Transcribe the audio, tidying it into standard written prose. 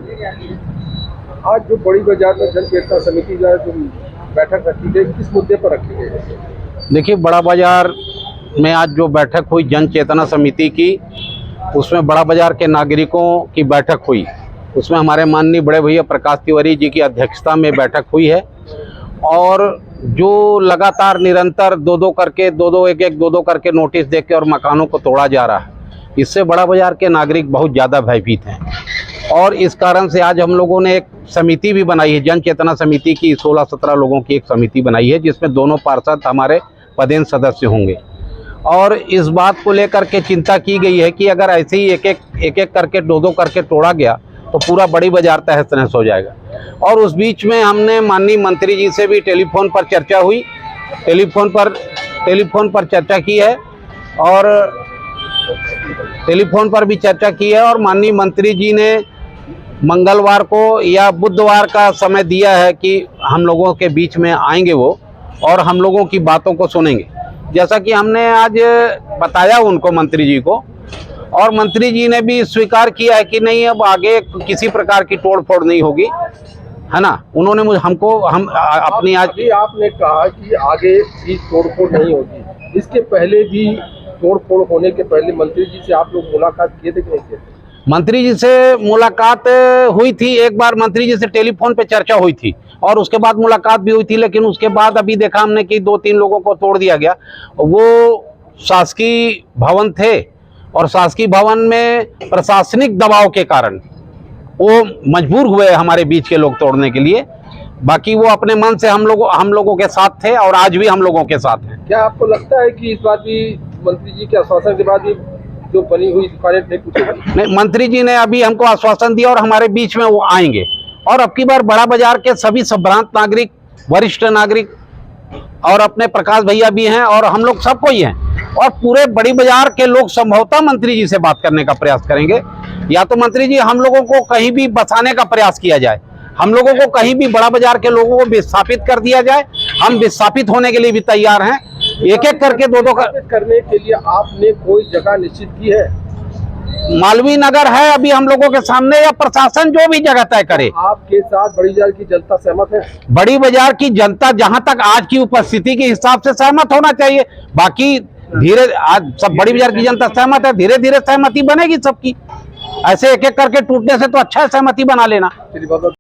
आज जो बड़ी बाजार में जन चेतना समिति जो है जो बैठक रखी गई, किस मुद्दे पर रखी गई? देखिए, बड़ा बाजार में आज जो बैठक हुई जन चेतना समिति की, उसमें बड़ा बाजार के नागरिकों की बैठक हुई। उसमें हमारे माननीय बड़े भैया प्रकाश तिवारी जी की अध्यक्षता में बैठक हुई है और जो लगातार निरंतर दो दो करके नोटिस देके और मकानों को तोड़ा जा रहा है, इससे बड़ा बाजार के नागरिक बहुत ज़्यादा भयभीत हैं। और इस कारण से आज हम लोगों ने एक समिति भी बनाई है, जन चेतना समिति की 16-17 लोगों की एक समिति बनाई है, जिसमें दोनों पार्षद हमारे पदेन सदस्य होंगे। और इस बात को लेकर के चिंता की गई है कि अगर ऐसे ही एक एक करके दो करके तोड़ा गया तो पूरा बड़ी बाजार तहस नहस हो जाएगा। और उस बीच में हमने माननीय मंत्री जी से भी टेलीफोन पर चर्चा हुई, टेलीफोन पर चर्चा की है और टेलीफोन पर भी चर्चा की है और माननीय मंत्री जी ने मंगलवार को या बुधवार का समय दिया है कि हम लोगों के बीच में आएंगे वो और हम लोगों की बातों को सुनेंगे। जैसा कि हमने आज बताया उनको, मंत्री जी को, और मंत्री जी ने भी स्वीकार किया है कि नहीं, अब आगे किसी प्रकार की तोड़फोड़ नहीं होगी, है ना। उन्होंने अपनी आपने कहा कि आगे भी तोड़फोड़ नहीं होगी। इसके पहले भी तोड़फोड़ होने के पहले मंत्री जी से आप लोग मुलाकात किए थे कि नहीं किए थे? मंत्री जी से मुलाकात हुई थी, एक बार मंत्री जी से टेलीफोन पे चर्चा हुई थी और उसके बाद मुलाकात भी हुई थी, लेकिन उसके बाद अभी देखा हमने कि 2-3 लोगों को तोड़ दिया गया। वो शासकीय भवन थे और शासकीय भवन में प्रशासनिक दबाव के कारण वो मजबूर हुए हमारे बीच के लोग तोड़ने के लिए। बाकी वो अपने मन से हम लोगों के साथ थे और आज भी हम लोगों के साथ हैं। क्या आपको लगता है कि इस बार भी मंत्री जी के आश्वासन के बाद भी जो बनी हुई दुकानें नहीं टूटेगी? नहीं, मंत्री जी ने अभी हमको आश्वासन दिया और हमारे बीच में वो आएंगे और अब की बार बड़ा बाजार के सभी संभ्रांत नागरिक, वरिष्ठ नागरिक और अपने प्रकाश भैया भी हैं और हम लोग सबको ही हैं और पूरे बड़ी बाजार के लोग संभवतः मंत्री जी से बात करने का प्रयास करेंगे। या तो मंत्री जी हम लोगों को कहीं भी बसाने का प्रयास किया जाए, हम लोगों को कहीं भी बड़ा बाजार के लोगों को विस्थापित कर दिया जाए, हम विस्थापित होने के लिए भी तैयार हैं। एक एक करके दो करने के लिए आपने कोई जगह निश्चित की है? मालवीय नगर है अभी हम लोगों के सामने, या प्रशासन जो भी जगह तय करे। आपके साथ बड़ी बाजार की जनता सहमत है? बड़ी बाजार की जनता जहां तक आज की उपस्थिति के हिसाब से सहमत होना चाहिए। बाकी आज सब बड़ी बाजार की जनता सहमत है, धीरे धीरे सहमति बनेगी सबकी। ऐसे एक एक करके टूटने से तो अच्छा है सहमति बना लेना।